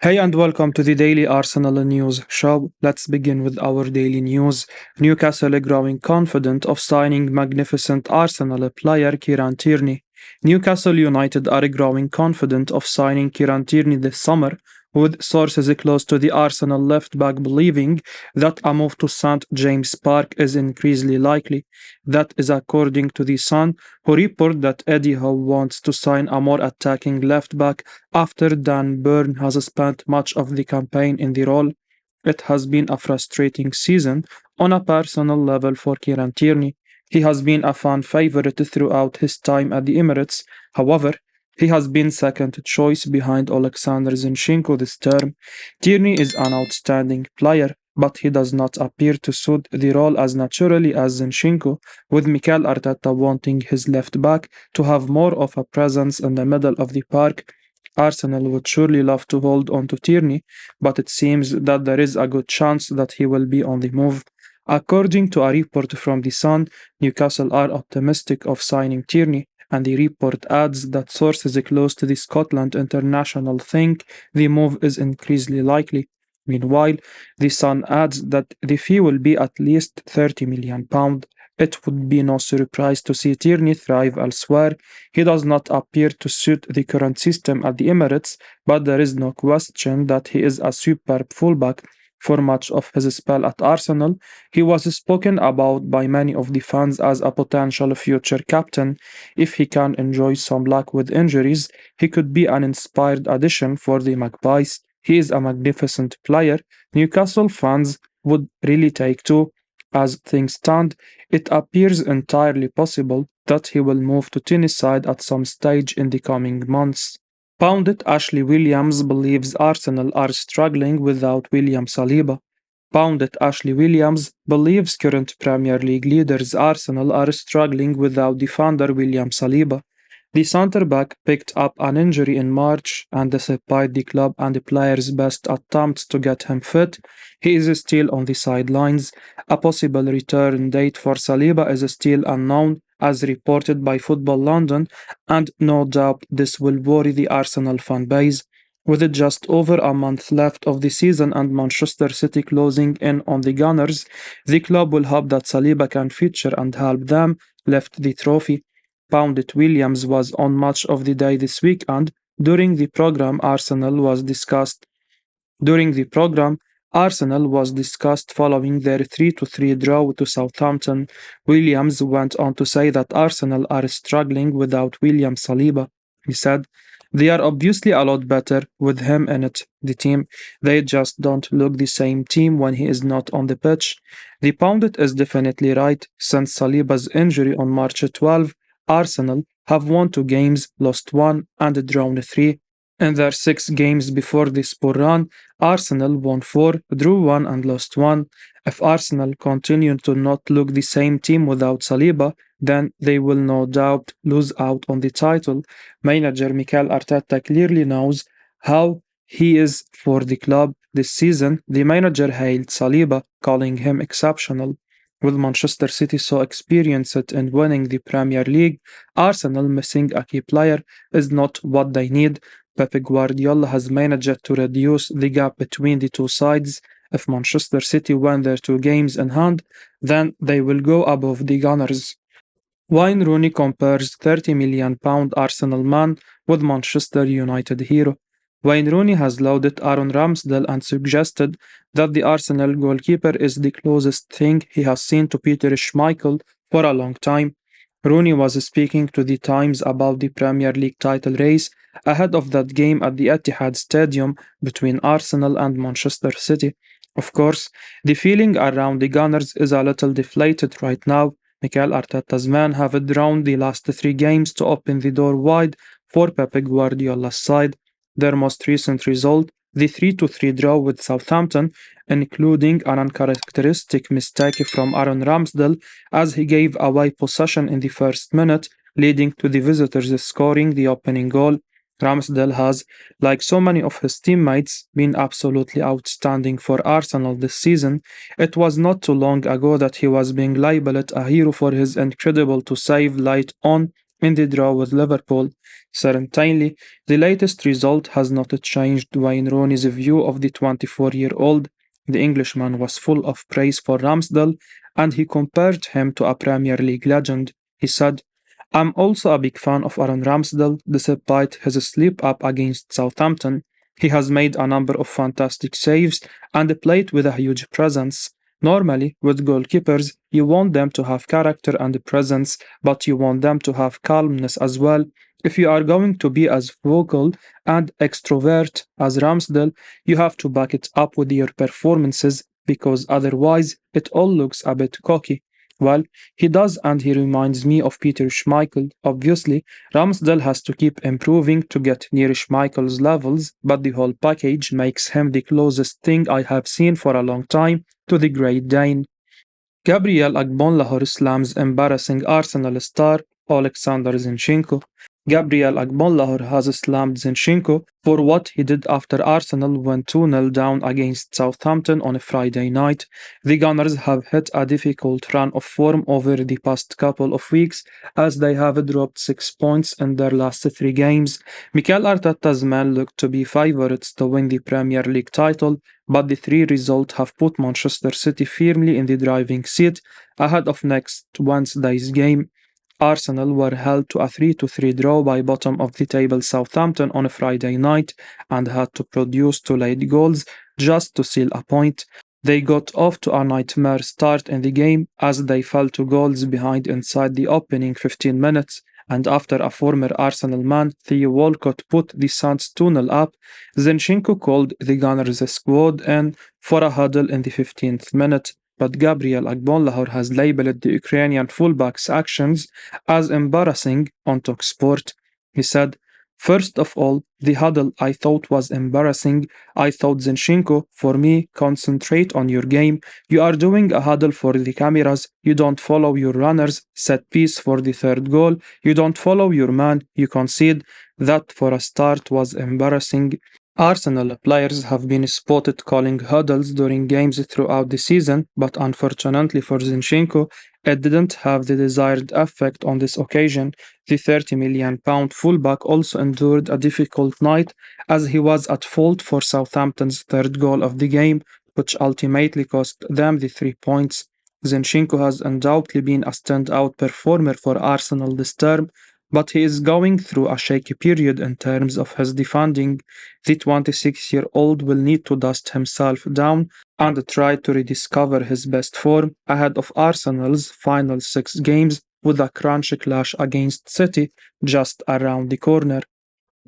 Hey and welcome to the Daily Arsenal News Show. Let's begin with our daily news. Newcastle growing confident of signing magnificent Arsenal player Kieran Tierney. Newcastle United are growing confident of signing Kieran Tierney this summer, with sources close to the Arsenal left back believing that a move to St James Park is increasingly likely. That is according to The Sun, who report that Eddie Howe wants to sign a more attacking left back after Dan Burn has spent much of the campaign in the role. It has been a frustrating season on a personal level for Kieran Tierney. He has been a fan favourite throughout his time at the Emirates. However, he has been second choice behind Alexander Zinchenko this term. Tierney is an outstanding player, but he does not appear to suit the role as naturally as Zinchenko, with Mikel Arteta wanting his left back to have more of a presence in the middle of the park. Arsenal would surely love to hold on to Tierney, but it seems that there is a good chance that he will be on the move. According to a report from The Sun, Newcastle are optimistic of signing Tierney, and the report adds that sources close to the Scotland international think the move is increasingly likely. Meanwhile, The Sun adds that the fee will be at least £30 million. It would be no surprise to see Tierney thrive elsewhere. He does not appear to suit the current system at the Emirates, but there is no question that he is a superb fullback. For much of his spell at Arsenal, he was spoken about by many of the fans as a potential future captain. If he can enjoy some luck with injuries, he could be an inspired addition for the Magpies. He is a magnificent player. Newcastle fans would really take to. As things stand, it appears entirely possible that he will move to tennis side at some stage in the coming months. Pundit Ashley Williams believes Arsenal are struggling without William Saliba. Pundit Ashley Williams believes current Premier League leaders Arsenal are struggling without defender William Saliba. The centre-back picked up an injury in March, and despite the club and the players' best attempts to get him fit, he is still on the sidelines. A possible return date for Saliba is still unknown, as reported by Football London, and no doubt this will worry the Arsenal fan base. With just over a month left of the season and Manchester City closing in on the Gunners, the club will hope that Saliba can feature and help them lift the trophy. Pundit Williams was on Match of the Day this week, and during the program Arsenal was discussed following their 3-3 draw to Southampton. Williams went on to say that Arsenal are struggling without William Saliba. He said, "They are obviously a lot better with him in it, the team. They just don't look the same team when he is not on the pitch." The pundit is definitely right. Since Saliba's injury on March 12, Arsenal have won 2 games, lost 1, and drawn 3. In their 6 games before this poor run, Arsenal won 4, drew 1, and lost 1. If Arsenal continue to not look the same team without Saliba, then they will no doubt lose out on the title. Manager Mikel Arteta clearly knows how he is for the club this season. The manager hailed Saliba, calling him exceptional. With Manchester City so experienced in winning the Premier League, Arsenal missing a key player is not what they need. Pep Guardiola has managed to reduce the gap between the two sides. If Manchester City win their 2 games in hand, then they will go above the Gunners. Wayne Rooney compares £30 million Arsenal man with Manchester United hero. Wayne Rooney has lauded Aaron Ramsdale and suggested that the Arsenal goalkeeper is the closest thing he has seen to Peter Schmeichel for a long time. Rooney was speaking to the Times about the Premier League title race ahead of that game at the Etihad Stadium between Arsenal and Manchester City. Of course, the feeling around the Gunners is a little deflated right now. Mikel Arteta's men have drawn the last 3 games to open the door wide for Pep Guardiola's side. Their most recent result, the 3-3 draw with Southampton, including an uncharacteristic mistake from Aaron Ramsdale as he gave away possession in the first minute, leading to the visitors scoring the opening goal. Ramsdale has, like so many of his teammates, been absolutely outstanding for Arsenal this season. It was not too long ago that he was being labelled a hero for his incredible to save late on in the draw with Liverpool. Certainly, the latest result has not changed Wayne Rooney's view of the 24-year-old. The Englishman was full of praise for Ramsdale, and he compared him to a Premier League legend. He said, I'm also a big fan of Aaron Ramsdale, despite his slip-up against Southampton. He has made a number of fantastic saves and played with a huge presence. Normally, with goalkeepers, you want them to have character and presence, but you want them to have calmness as well. If you are going to be as vocal and extrovert as Ramsdale, you have to back it up with your performances because otherwise it all looks a bit cocky. Well, he does, and he reminds me of Peter Schmeichel. Obviously, Ramsdale has to keep improving to get near Schmeichel's levels, but the whole package makes him the closest thing I have seen for a long time to the Great Dane. Gabriel Agbonlahor slams embarrassing Arsenal star Alexander Zinchenko. Gabriel Agbonlahor has slammed Zinchenko for what he did after Arsenal went 2-0 down against Southampton on a Friday night. The Gunners have hit a difficult run of form over the past couple of weeks as they have dropped 6 points in their last 3 games. Mikel Arteta's men look to be favourites to win the Premier League title, but the 3 results have put Manchester City firmly in the driving seat ahead of next Wednesday's game. Arsenal were held to a 3-3 draw by bottom of the table Southampton on a Friday night and had to produce 2 late goals just to seal a point. They got off to a nightmare start in the game as they fell 2 goals behind inside the opening 15 minutes, and after a former Arsenal man, Theo Walcott, put the Suns 2-0 up, Zinchenko called the Gunners' squad in for a huddle in the 15th minute. But Gabriel Agbonlahor has labeled the Ukrainian fullback's actions as embarrassing on Talksport. He said, First of all, the huddle I thought was embarrassing. I thought Zinchenko, for me, concentrate on your game. You are doing a huddle for the cameras. You don't follow your runners. Set piece for the third goal. You don't follow your man. You concede. That, for a start, was embarrassing. Arsenal players have been spotted calling huddles during games throughout the season, but unfortunately for Zinchenko, it didn't have the desired effect on this occasion. The £30 million fullback also endured a difficult night as he was at fault for Southampton's third goal of the game, which ultimately cost them the 3 points. Zinchenko has undoubtedly been a standout performer for Arsenal this term, but he is going through a shaky period in terms of his defending. The 26-year-old will need to dust himself down and try to rediscover his best form ahead of Arsenal's final 6 games with a crunch clash against City just around the corner.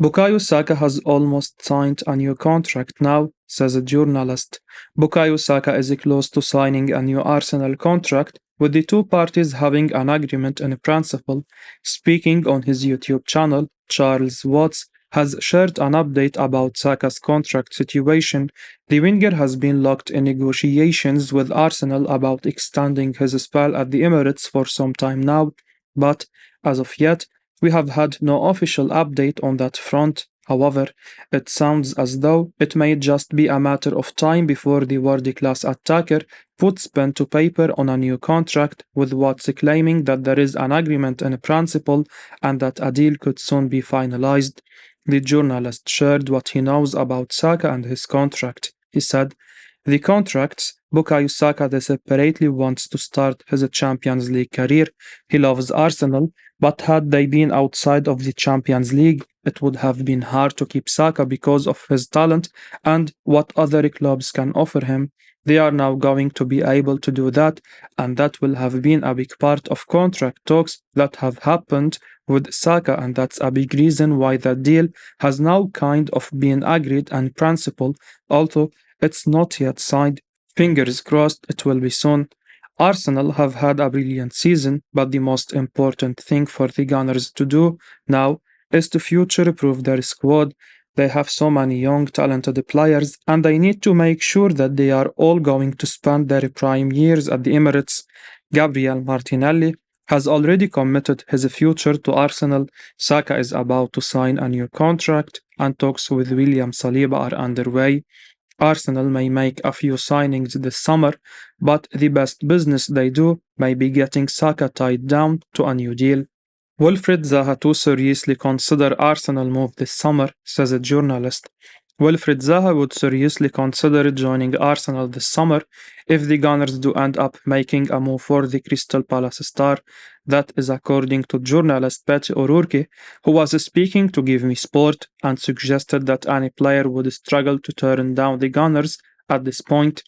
Bukayo Saka has almost signed a new contract now, says a journalist. Bukayo Saka is close to signing a new Arsenal contract, with the 2 parties having an agreement in principle. Speaking on his YouTube channel, Charles Watts has shared an update about Saka's contract situation. The winger has been locked in negotiations with Arsenal about extending his spell at the Emirates for some time now, but as of yet, we have had no official update on that front. However, it sounds as though it may just be a matter of time before the world-class attacker puts pen to paper on a new contract, with Watts claiming that there is an agreement in principle and that a deal could soon be finalized. The journalist shared what he knows about Saka and his contract. He said, The contracts, Bukayo Saka desperately wants to start his Champions League career. He loves Arsenal, but had they been outside of the Champions League, it would have been hard to keep Saka because of his talent and what other clubs can offer him. They are now going to be able to do that, and that will have been a big part of contract talks that have happened with Saka, and that's a big reason why that deal has now kind of been agreed in principle, although it's not yet signed. Fingers crossed it will be soon. Arsenal have had a brilliant season, but the most important thing for the Gunners to do now is to future-proof their squad. They have so many young, talented players, and they need to make sure that they are all going to spend their prime years at the Emirates. Gabriel Martinelli has already committed his future to Arsenal. Saka is about to sign a new contract, and talks with William Saliba are underway. Arsenal may make a few signings this summer, but the best business they do may be getting Saka tied down to a new deal. Wilfried Zaha to seriously consider Arsenal move this summer, says a journalist. Wilfried Zaha would seriously consider joining Arsenal this summer if the Gunners do end up making a move for the Crystal Palace star. That is according to journalist Patty O'Rourke, who was speaking to Give Me Sport and suggested that any player would struggle to turn down the Gunners at this point.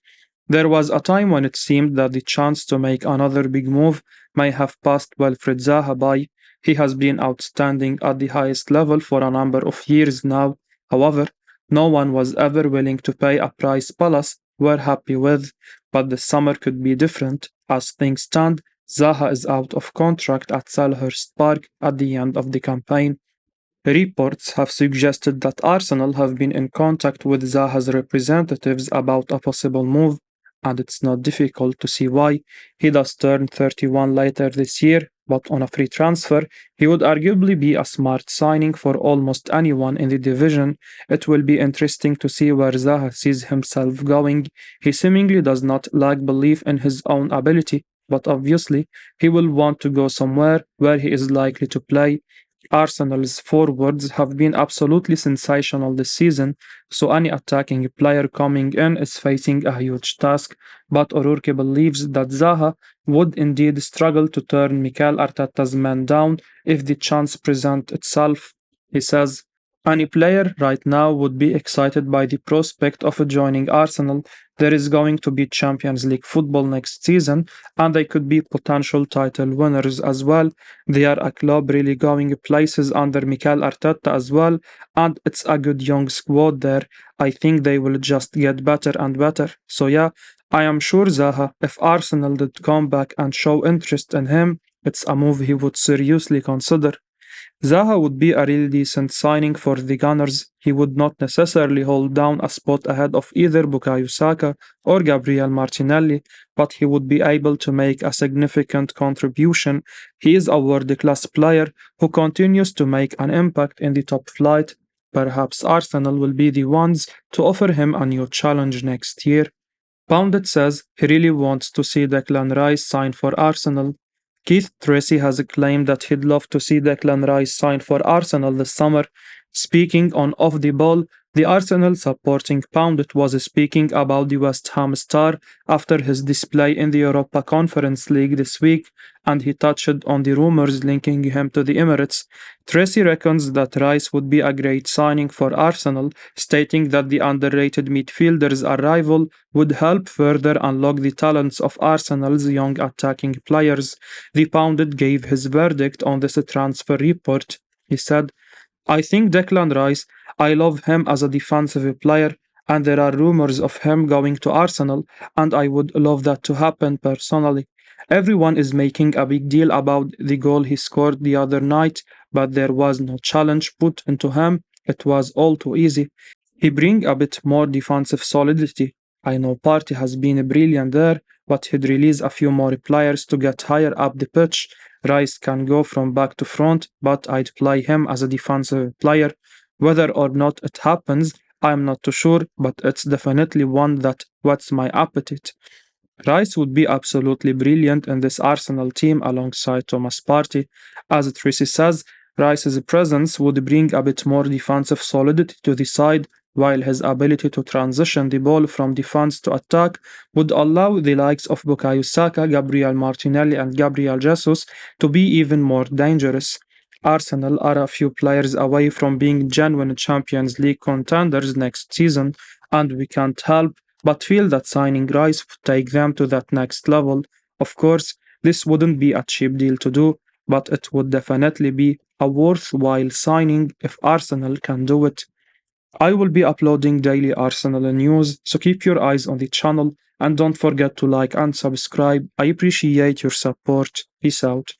There was a time when it seemed that the chance to make another big move may have passed Wilfried Zaha by. He has been outstanding at the highest level for a number of years now. However, no one was ever willing to pay a price Palace were happy with, but the summer could be different. As things stand, Zaha is out of contract at Selhurst Park at the end of the campaign. Reports have suggested that Arsenal have been in contact with Zaha's representatives about a possible move, and it's not difficult to see why. He does turn 31 later this year, but on a free transfer, he would arguably be a smart signing for almost anyone in the division. It will be interesting to see where Zaha sees himself going. He seemingly does not lack belief in his own ability, but obviously, he will want to go somewhere where he is likely to play. Arsenal's forwards have been absolutely sensational this season, so any attacking player coming in is facing a huge task. But O'Rourke believes that Zaha would indeed struggle to turn Mikel Arteta's man down if the chance presents itself. He says, any player right now would be excited by the prospect of joining Arsenal. There is going to be Champions League football next season, and they could be potential title winners as well. They are a club really going places under Mikel Arteta as well, and it's a good young squad there. I think they will just get better and better. So yeah, I am sure Zaha, if Arsenal did come back and show interest in him, it's a move he would seriously consider. Zaha would be a really decent signing for the Gunners. He would not necessarily hold down a spot ahead of either Bukayo Saka or Gabriel Martinelli, but he would be able to make a significant contribution. He is a world-class player who continues to make an impact in the top flight. Perhaps Arsenal will be the ones to offer him a new challenge next year. Pundit says he really wants to see Declan Rice sign for Arsenal. Keith Tracy has claimed that he'd love to see Declan Rice sign for Arsenal this summer. Speaking on Off the Ball, the Arsenal supporting Pundit was speaking about the West Ham star after his display in the Europa Conference League this week, and he touched on the rumours linking him to the Emirates. Tracy reckons that Rice would be a great signing for Arsenal, stating that the underrated midfielder's arrival would help further unlock the talents of Arsenal's young attacking players. The Pundit gave his verdict on this transfer report. He said, I think Declan Rice, I love him as a defensive player, and there are rumors of him going to Arsenal, and I would love that to happen personally. Everyone is making a big deal about the goal he scored the other night, but there was no challenge put into him. It was all too easy. He brings a bit more defensive solidity. I know Partey has been brilliant there, but he'd release a few more players to get higher up the pitch. Rice can go from back to front, but I'd play him as a defensive player. Whether or not it happens, I'm not too sure, but it's definitely one that whets my appetite. Rice would be absolutely brilliant in this Arsenal team alongside Thomas Partey. As Tracy says, Rice's presence would bring a bit more defensive solidity to the side, while his ability to transition the ball from defense to attack would allow the likes of Bukayo Saka, Gabriel Martinelli, and Gabriel Jesus to be even more dangerous. Arsenal are a few players away from being genuine Champions League contenders next season, and we can't help but feel that signing Rice would take them to that next level. Of course, this wouldn't be a cheap deal to do, but it would definitely be a worthwhile signing if Arsenal can do it. I will be uploading daily Arsenal news, so keep your eyes on the channel and don't forget to like and subscribe. I appreciate your support. Peace out.